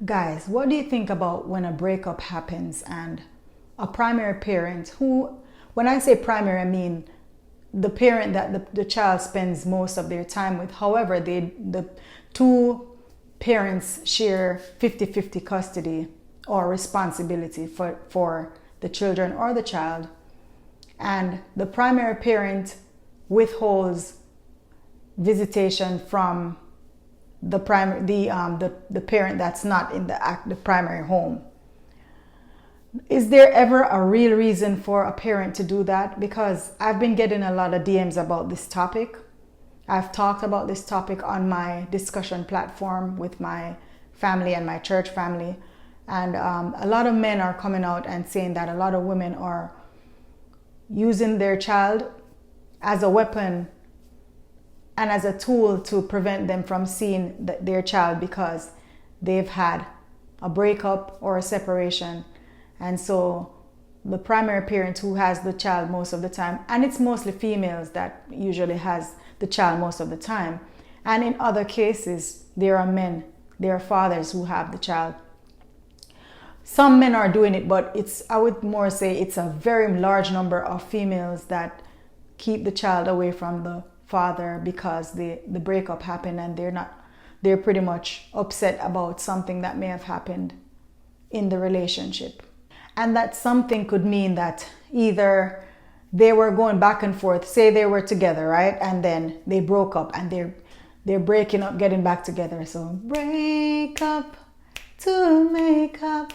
Guys, what do you think about when a breakup happens and a primary parent who, when I say primary, I mean the parent that the child spends most of their time with. However, the two parents share 50-50 custody or responsibility for the children or the child. And the primary parent withholds visitation from the parent that's not in the primary home. Is there ever a real reason for a parent to do that? Because I've been getting a lot of DMs about this topic. I've talked about this topic on my discussion platform with my family and my church family. And a lot of men are coming out and saying that a lot of women are using their child as a weapon and as a tool to prevent them from seeing their child because they've had a breakup or a separation. And so the primary parent who has the child most of the time, and it's mostly females that usually has the child most of the time. And in other cases, there are fathers who have the child. Some men are doing it, but I would more say it's a very large number of females that keep the child away from the father because the breakup happened and they're pretty much upset about something that may have happened in the relationship. And that something could mean that either they were going back and forth, say they were together, right? And then they broke up and they're breaking up, getting back together. So break up to make up,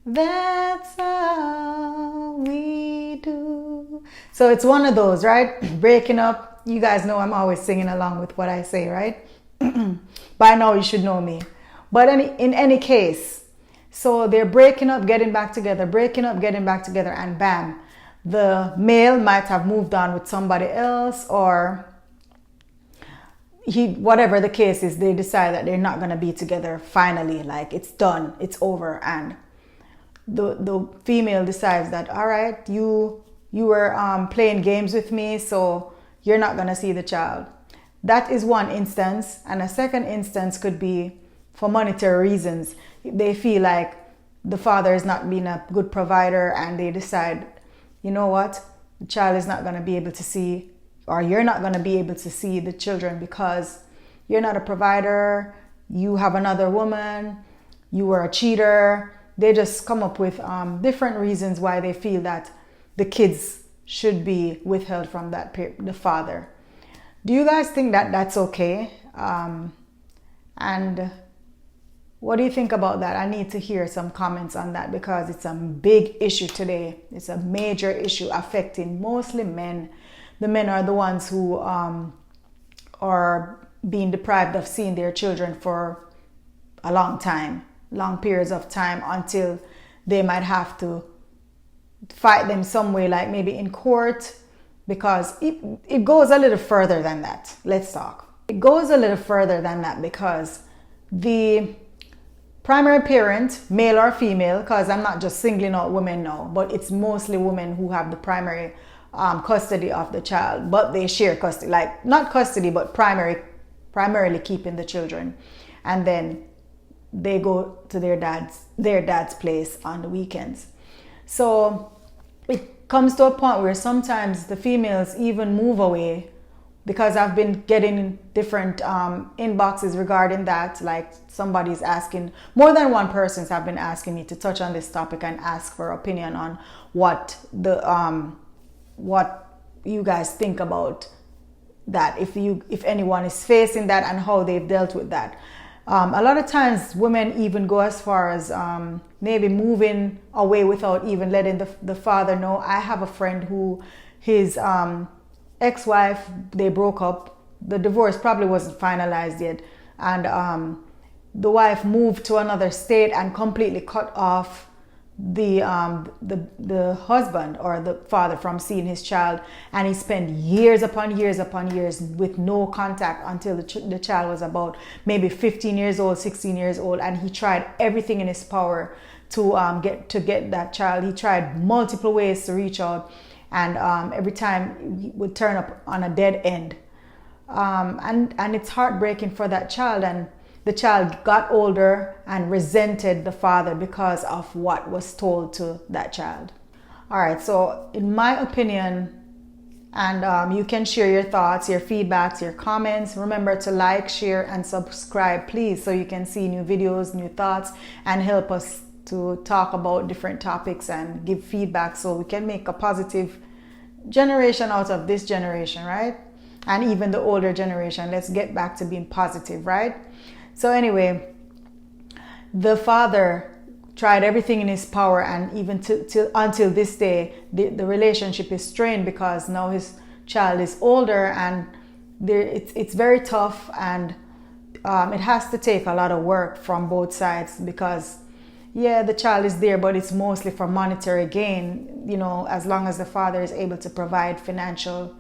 that's all we do. So it's one of those, right? Breaking up. You guys know I'm always singing along with what I say, right? By now you should know me. But in any case, so they're breaking up, getting back together, breaking up, getting back together, and bam, the male might have moved on with somebody else, or whatever the case is, they decide that they're not going to be together finally, like it's done, it's over, and the female decides that, all right, you were playing games with me, so you're not going to see the child. That is one instance. And a second instance could be for monetary reasons. They feel like the father is not being a good provider and they decide, you know what, the child is not going to be able to see, or you're not going to be able to see the children because you're not a provider, you have another woman, you were a cheater. They just come up with different reasons why they feel that the kids should be withheld from the father. Do you guys think that that's okay? And what do you think about that? I need to hear some comments on that because it's a big issue today. It's a major issue affecting mostly men. The men are the ones who are being deprived of seeing their children for a long periods of time, until they might have to fight them some way, like maybe in court, because it goes a little further than that. Let's talk. It goes a little further than that because the primary parent, male or female, because I'm not just singling out women now, but it's mostly women who have the primary custody of the child, but they share custody, like not custody, but primarily keeping the children. And then they go to their dad's place on the weekends. So it comes to a point where sometimes the females even move away, because I've been getting different inboxes regarding that. Like somebody's asking, more than one person's have been asking me to touch on this topic and ask for opinion on what you guys think about that, if anyone is facing that and how they've dealt with that. A lot of times women even go as far as maybe moving away without even letting the father know. I have a friend who his ex-wife, they broke up. The divorce probably wasn't finalized yet. And the wife moved to another state and completely cut off the husband or the father from seeing his child, and he spent years upon years with no contact until the child was about maybe 15 years old, 16 years old, and he tried everything in his power to get that child. He tried multiple ways to reach out, and every time he would turn up on a dead end, and it's heartbreaking for that child. And the child got older and resented the father because of what was told to that child. All right, so in my opinion, and you can share your thoughts, your feedbacks, your comments. Remember to like, share, and subscribe, please, so you can see new videos, new thoughts, and help us to talk about different topics and give feedback so we can make a positive generation out of this generation, right? And even the older generation. Let's get back to being positive, right? So anyway, the father tried everything in his power, and even until this day, the relationship is strained because now his child is older, and it's very tough, and it has to take a lot of work from both sides because, yeah, the child is there, but it's mostly for monetary gain, you know, as long as the father is able to provide financial,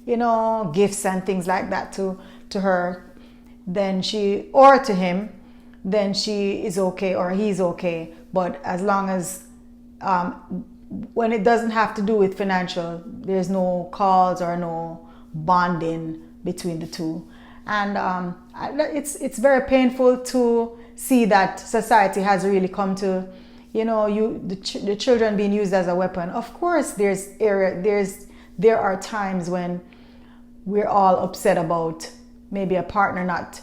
you know, gifts and things like that to her, then she, or to him, then she is okay or he's okay. But as long as when it doesn't have to do with financial, there's no calls or no bonding between the two. And it's very painful to see that society has really come to, you know, the children being used as a weapon. Of course, there are times when we're all upset about maybe a partner not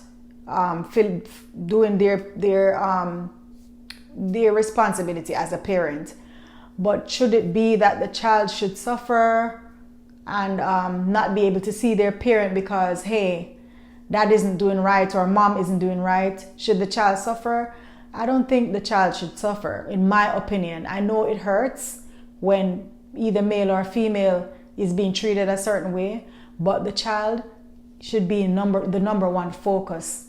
doing their responsibility as a parent. But should it be that the child should suffer and not be able to see their parent because, hey, dad isn't doing right or mom isn't doing right? Should the child suffer? I don't think the child should suffer, in my opinion. I know it hurts when either male or female is being treated a certain way, but the child should be the number one focus.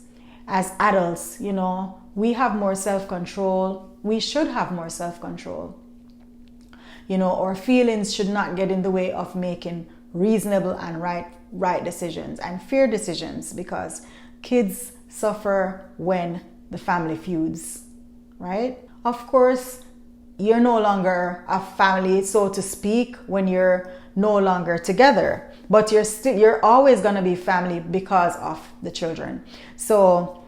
As adults, you know, we have more self-control. We should have more self-control. You know, our feelings should not get in the way of making reasonable and right decisions and fair decisions, because kids suffer when the family feuds, right? Of course, you're no longer a family, so to speak, when you're no longer together, but you're always going to be family because of the children. So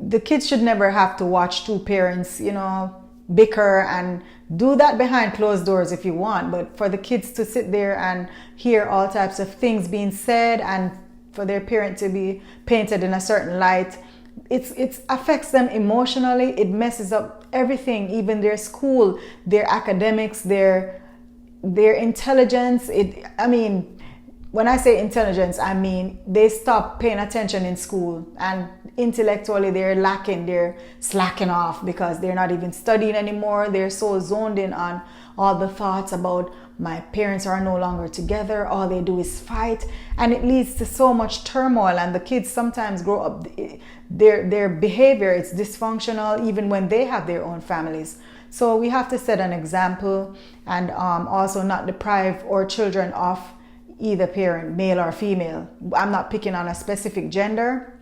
the kids should never have to watch two parents, you know, bicker, and do that behind closed doors if you want. But for the kids to sit there and hear all types of things being said, and for their parent to be painted in a certain light, it affects them emotionally. It messes up everything, even their school, their academics, their intelligence. I mean, when I say intelligence, I mean they stop paying attention in school, and intellectually they're lacking, they're slacking off because they're not even studying anymore. They're so zoned in on all the thoughts about my parents are no longer together, all they do is fight, and it leads to so much turmoil. And the kids sometimes grow up, their behavior is dysfunctional even when they have their own families. So we have to set an example, and also not deprive our children of either parent, male or female. I'm not picking on a specific gender.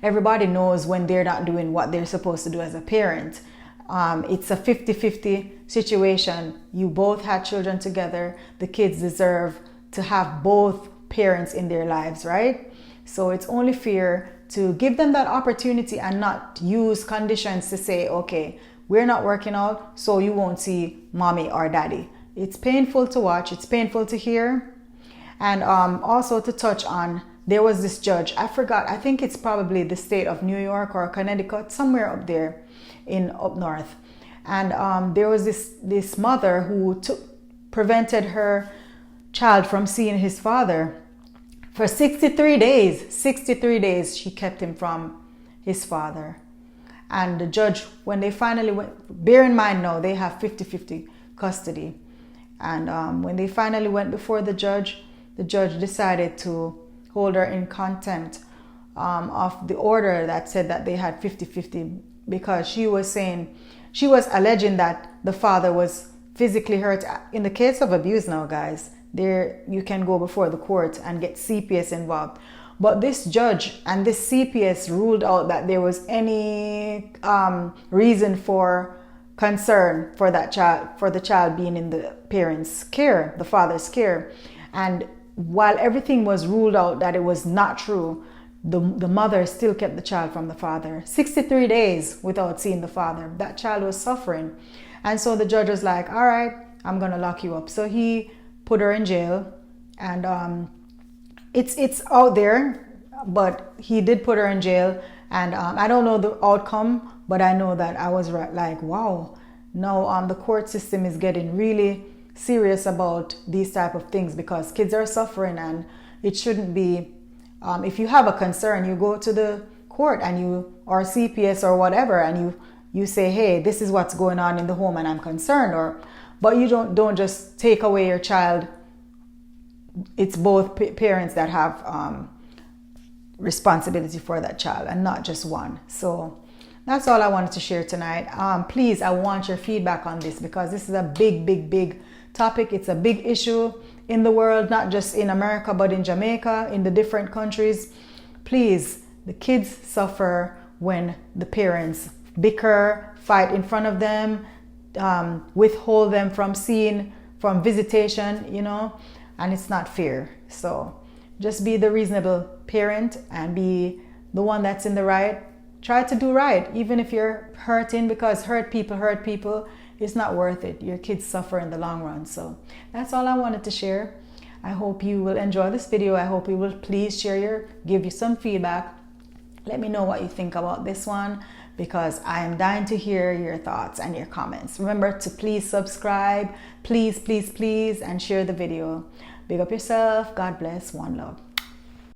Everybody knows when they're not doing what they're supposed to do as a parent. It's a 50-50 situation. You both had children together. The kids deserve to have both parents in their lives, right? So it's only fair to give them that opportunity and not use conditions to say, okay, we're not working out, so you won't see mommy or daddy. It's painful to watch. It's painful to hear. And also to touch on, there was this judge, I forgot, I think it's probably the state of New York or Connecticut, somewhere up there up north. And there was this mother who prevented her child from seeing his father for 63 days. 63 days she kept him from his father. And the judge, when they finally went, bear in mind now, they have 50-50 custody. And when they finally went before the judge decided to hold her in contempt of the order that said that they had 50-50, because she was alleging that the father was physically hurt. In the case of abuse now, guys, there you can go before the court and get CPS involved. But this judge and this CPS ruled out that there was any reason for concern for that child, for the child being in the parents' care, the father's care. And while everything was ruled out that it was not true, the mother still kept the child from the father. 63 days without seeing the father. That child was suffering. And so the judge was like, all right, I'm going to lock you up. So he put her in jail. And it's out there, but he did put her in jail. And I don't know the outcome, but I know that I was like, wow, now the court system is getting really serious about these type of things, because kids are suffering, and it shouldn't be. If you have a concern, you go to the court and you, or CPS or whatever, and you say, hey, this is what's going on in the home and I'm concerned. But you don't just take away your child. It's both parents that have responsibility for that child, and not just one. So that's all I wanted to share tonight. Please, I want your feedback on this, because this is a big topic. It's a big issue in the world, not just in America, but in Jamaica, in the different countries. Please, the kids suffer when the parents bicker, fight in front of them, withhold them from visitation, and it's not fair. So just be the reasonable parent and be the one that's in the right. Try to do right, even if you're hurting, because hurt people. It's not worth it. Your kids suffer in the long run. So that's all I wanted to share. I hope you will enjoy this video. I hope you will please give you some feedback. Let me know what you think about this one, because I am dying to hear your thoughts and your comments. Remember to please subscribe, please, and share the video. Big up yourself. God bless. One love.